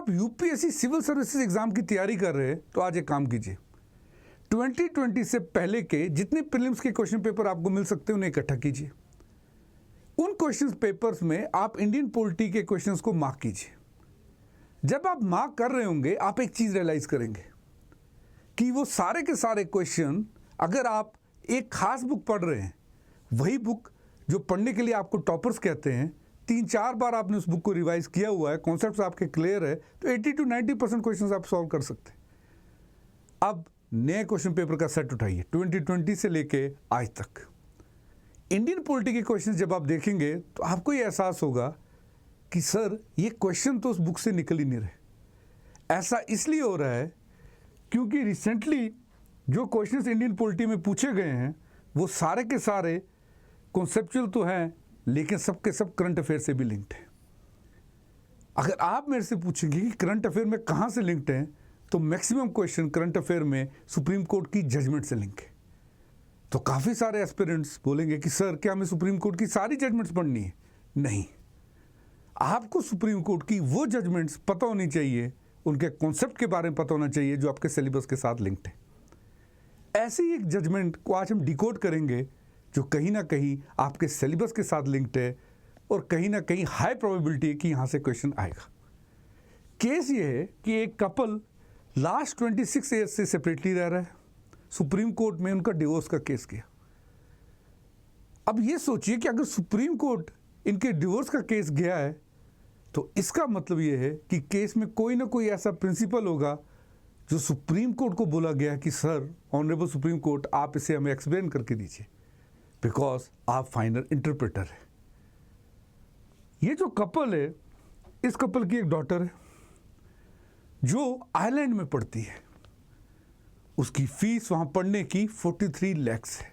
आप UPSC civil services exam की तैयारी कर रहे हैं तो आज एक काम कीजिए, 2020 से पहले के जितने प्रीलिम्स के क्वेश्चन पेपर आपको मिल सकते हैं उन्हें इकट्ठा कीजिए। उन क्वेश्चन पेपर्स में आप इंडियन पॉलिटी के क्वेश्चंस को मार्क कीजिए। जब आप मार्क कर रहे होंगे आप एक चीज़ रियलाइज करेंगे कि वो सारे के सारे क्वेश्चन, अगर आप एक खास बुक पढ़ रहे हैं, वही बुक जो पढ़ने के लिए आपको टॉपर्स कहते हैं, 3-4 बार आपने उस बुक को रिवाइज किया हुआ है, कॉन्सेप्ट्स आपके क्लियर है, तो 80 to 90% क्वेश्चंस आप सॉल्व कर सकते हैं। अब नए क्वेश्चन पेपर का सेट उठाइए 2020 से लेके आज तक। इंडियन पॉलिटी के क्वेश्चन जब आप देखेंगे तो आपको ये एहसास होगा कि सर ये क्वेश्चन तो उस बुक से निकल ही नहीं रहे। ऐसा इसलिए हो रहा है क्योंकि रिसेंटली जो क्वेश्चंस इंडियन पॉलिटी में पूछे गए हैं वो सारे के सारे कॉन्सेप्चुअल तो हैं, लेकिन सब के सब करंट अफेयर से भी लिंक्ड हैं। अगर आप मेरे से पूछेंगे कि करंट अफेयर में कहाँ से लिंक्ड हैं, तो मैक्सिमम क्वेश्चन करंट अफेयर में सुप्रीम कोर्ट की जजमेंट से लिंक है। तो काफ़ी सारे एस्पिरेंट्स बोलेंगे कि सर क्या हमें सुप्रीम कोर्ट की सारी जजमेंट्स पढ़नी है? नहीं, आपको सुप्रीम कोर्ट की वो जजमेंट्स पता होनी चाहिए, उनके कॉन्सेप्ट के बारे में पता होना चाहिए जो आपके सिलेबस के साथ लिंक्ड है। ऐसी एक जजमेंट को आज हम डिकोड करेंगे जो कहीं ना कहीं आपके सिलेबस के साथ लिंक्ड है और कहीं ना कहीं हाई प्रोबेबिलिटी है कि यहाँ से क्वेश्चन आएगा। केस ये है कि एक कपल लास्ट 26 ईयर्स से सेपरेटली रह रहा है, सुप्रीम कोर्ट में उनका डिवोर्स का केस किया। अब ये सोचिए कि अगर सुप्रीम कोर्ट इनके डिवोर्स का केस गया है तो इसका मतलब ये है कि केस में कोई ना कोई ऐसा प्रिंसिपल होगा जो सुप्रीम कोर्ट को बोला गया कि सर, ऑनरेबल सुप्रीम कोर्ट, आप इसे हमें एक्सप्लेन करके दीजिए, बिकॉज आप फाइनल इंटरप्रेटर है। ये जो कपल है, इस कपल की एक डॉटर है जो आयरलैंड में पढ़ती है। उसकी फीस वहां पढ़ने की 43 लाख है।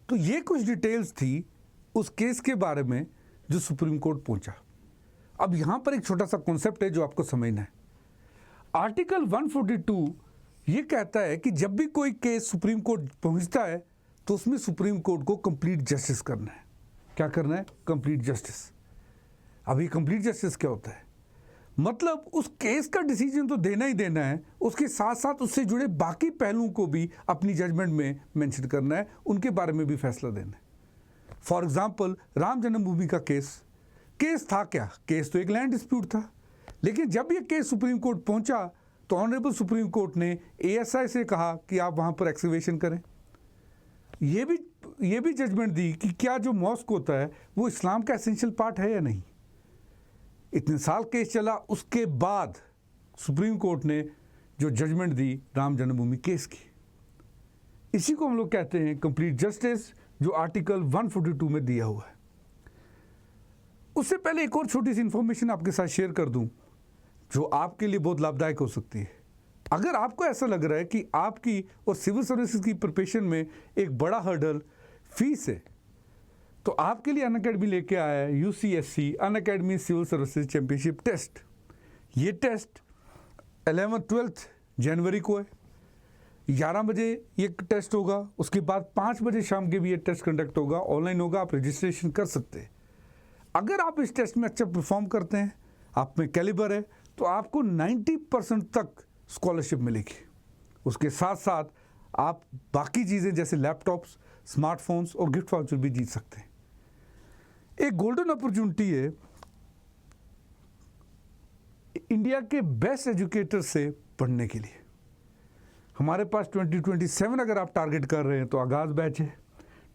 तो ये कुछ डिटेल्स थी उस केस के बारे में जो सुप्रीम कोर्ट पहुंचा। अब यहां पर एक छोटा सा कॉन्सेप्ट है जो आपको समझना है। आर्टिकल 142 ये कहता है कि जब भी कोई केस सुप्रीम कोर्ट पहुंचता है तो उसमें सुप्रीम कोर्ट को कंप्लीट जस्टिस करना है। क्या करना है? Complete justice. अभी कंप्लीट जस्टिस क्या होता है? मतलब उस केस का डिसीजन तो देना ही देना है, उसके साथ साथ उससे जुड़े बाकी पहलुओं को भी अपनी जजमेंट में मेंशन करना है, उनके बारे में भी फैसला देना है। फॉर एग्जांपल, राम जन्मभूमि का केस था क्या? केस तो एक लैंड डिस्प्यूट था, लेकिन जब ये केस सुप्रीम कोर्ट पहुंचा तो ऑनरेबल सुप्रीम कोर्ट ने एएसआई से कहा कि आप वहां पर एक्सकवेशन करें। ये भी जजमेंट दी कि क्या जो मॉस्क होता है वो इस्लाम का एसेंशियल पार्ट है या नहीं। इतने साल केस चला, उसके बाद सुप्रीम कोर्ट ने जो जजमेंट दी राम जन्मभूमि केस की, इसी को हम लोग कहते हैं कंप्लीट जस्टिस, जो आर्टिकल 142 में दिया हुआ है। उससे पहले एक और छोटी सी इंफॉर्मेशन आपके साथ शेयर कर दूं जो आपके लिए बहुत लाभदायक हो सकती है। अगर आपको ऐसा लग रहा है कि आपकी और सिविल सर्विसेज की प्रिपरेशन में एक बड़ा हर्डल फीस है, तो आपके लिए अनअकैडमी लेके आया है UCSC Unacademy civil services championship test. ये टेस्ट 11th-12th जनवरी को है। 11 बजे ये टेस्ट होगा, उसके बाद 5 बजे शाम के भी ये टेस्ट कंडक्ट होगा, ऑनलाइन होगा, आप रजिस्ट्रेशन कर सकते हैं। अगर आप इस टेस्ट में अच्छा परफॉर्म करते हैं, आप में कैलिबर है, तो आपको 90% तक स्कॉलरशिप मिलेगी। उसके साथ साथ आप बाकी चीज़ें जैसे लैपटॉप्स, स्मार्टफोन्स और गिफ्ट वाउचर भी जीत सकते हैं। एक गोल्डन अपॉर्चुनिटी है इंडिया के बेस्ट एजुकेटर से पढ़ने के लिए। हमारे पास 2027 अगर आप टारगेट कर रहे हैं तो आगाज़ बैच है,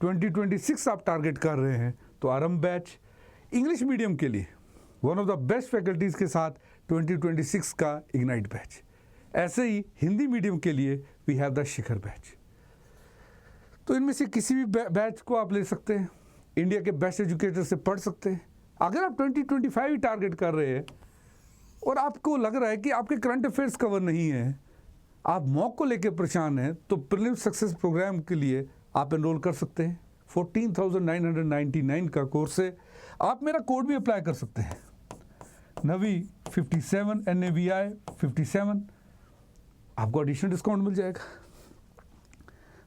2026 आप टारगेट कर रहे हैं तो आरंभ बैच। इंग्लिश मीडियम के लिए one of the best faculties के साथ 2026 का इग्नाइट बैच। ऐसे ही हिंदी मीडियम के लिए we have the Shikhar batch. तो इनमें से किसी भी बैच को आप ले सकते हैं, इंडिया के बेस्ट एजुकेटर से पढ़ सकते हैं। अगर आप 2025 ही टारगेट कर रहे हैं और आपको लग रहा है कि आपके करंट अफेयर्स कवर नहीं है, आप मॉक को लेकर परेशान हैं, तो प्रीलिम्स सक्सेस प्रोग्राम के लिए आप एनरोल कर सकते हैं। 14,999 का कोर्स है। आप मेरा कोड भी अप्लाई कर सकते हैं, नवी 57 NAVI 57, आपको एडिशनल डिस्काउंट मिल जाएगा।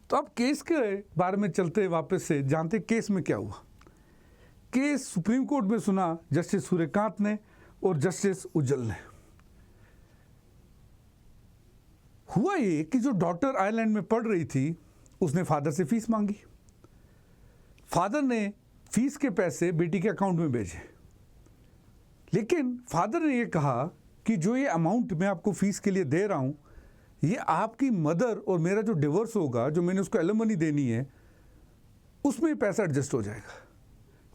तो अब केस के बारे में चलते वापस से जानते केस में क्या हुआ। केस सुप्रीम कोर्ट में सुना जस्टिस सूर्यकांत ने, और जस्टिस उज्जवल ने। हुआ ये कि जो डॉटर आयरलैंड में पढ़ रही थी उसने फादर से फीस मांगी। फादर ने फीस के पैसे बेटी के अकाउंट में भेजे, लेकिन फादर ने ये कहा कि जो ये अमाउंट मैं आपको फीस के लिए दे रहा हूँ, ये आपकी मदर और मेरा जो डिवोर्स होगा, जो मैंने उसको एलिमनी देनी है, उसमें पैसा एडजस्ट हो जाएगा।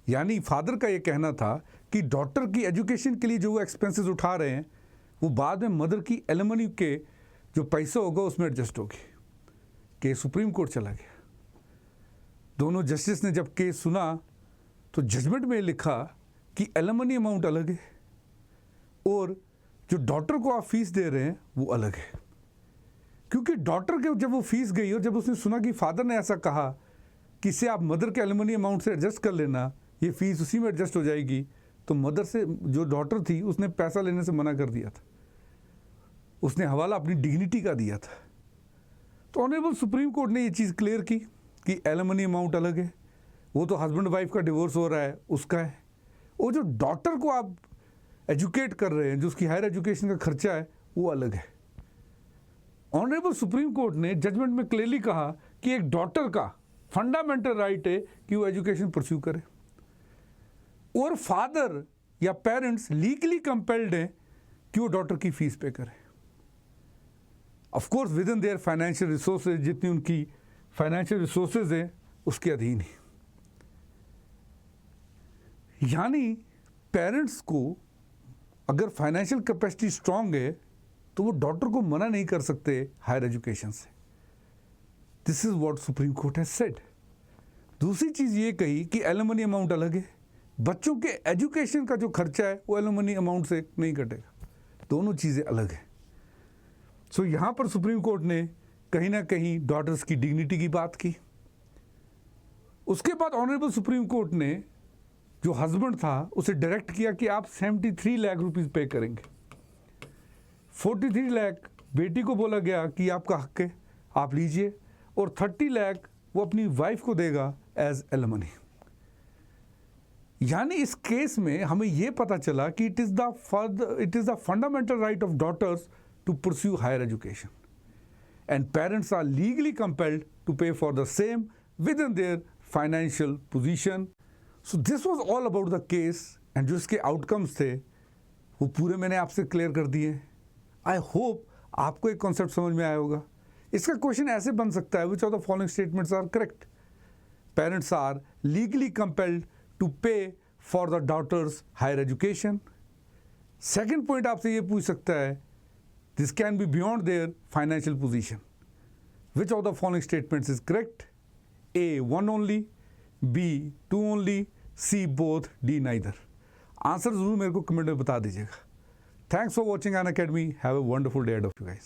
यानी फादर का ये कहना था कि डॉटर की एजुकेशन के लिए जो वो एक्सपेंसेस उठा रहे हैं, वो बाद में मदर की एलिमनी के जो पैसा होगा उसमें एडजस्ट होगी। केस सुप्रीम कोर्ट चला गया। दोनों जस्टिस ने जब केस सुना तो जजमेंट में लिखा कि एलिमनी अमाउंट अलग है और जो डॉटर को आप फीस दे रहे हैं वो अलग है। क्योंकि डॉटर के जब वो फीस गई और जब उसने सुना कि फादर ने ऐसा कहा कि इसे आप मदर के एलिमनी अमाउंट से एडजस्ट कर लेना, ये फीस उसी में एडजस्ट हो जाएगी, तो मदर से जो डॉटर थी उसने पैसा लेने से मना कर दिया था। उसने हवाला अपनी डिग्निटी का दिया था। तो ऑनरेबल सुप्रीम कोर्ट ने ये चीज़ क्लियर की कि एलिमनी अमाउंट अलग है, वो तो हस्बैंड वाइफ का डिवोर्स हो रहा है उसका है, और जो डॉटर को आप एजुकेट कर रहे हैं, जो उसकी हायर एजुकेशन का खर्चा है, वो अलग है। ऑनरेबल सुप्रीम कोर्ट ने जजमेंट में क्लियरली कहा कि एक डॉटर का फंडामेंटल राइट है कि वो एजुकेशन परस्यू करे, और फादर या पेरेंट्स लीगली कंपेल्ड हैं कि वो डॉटर की फीस पे करें। Of course with in their financial resources, जितनी उनकी फाइनेंशियल रिसोर्सेज हैं उसके अधीन ही। यानी पेरेंट्स को अगर फाइनेंशियल कैपेसिटी स्ट्रांग है तो वो डॉटर को मना नहीं कर सकते हायर एजुकेशन से। This is what supreme court has said. दूसरी चीज़ ये कही कि एलिमनी अमाउंट अलग है, बच्चों के एजुकेशन का जो खर्चा है वो एलिमनी अमाउंट से नहीं कटेगा, दोनों चीज़ें अलग हैं। सो यहाँ पर सुप्रीम कोर्ट ने कहीं ना कहीं डॉटर्स की डिग्निटी की बात की। उसके बाद ऑनरेबल सुप्रीम कोर्ट ने जो हस्बैंड था उसे डायरेक्ट किया कि आप 73 लाख रुपीस पे करेंगे। 43 लाख बेटी को बोला गया कि आपका हक है, आप लीजिए, और 30 लाख वो अपनी वाइफ को देगा एज एलिमनी। यानी इस केस में हमें यह पता चला कि it is the fundamental right of daughters to pursue higher education, and parents are legally compelled to pay for the same within their financial position. So this was all about the case, and जो इसके outcomes थे वो पूरे मैंने आपसे clear कर दिए। I hope आपको एक कॉन्सेप्ट समझ में आया होगा। इसका क्वेश्चन ऐसे बन सकता है, which of the following statements are correct? Parents are legally compelled to pay for the daughters higher education. Second point आपसे ये पूछ सकता है, this can be beyond their financial position. Which of the following statements is correct? A, 1 only, B, 2 only, C, both, D, neither. Answer जरूर मेरे को comment में बता दीजिएगा। Thanks for watching Unacademy. Have a wonderful day ahead of you guys.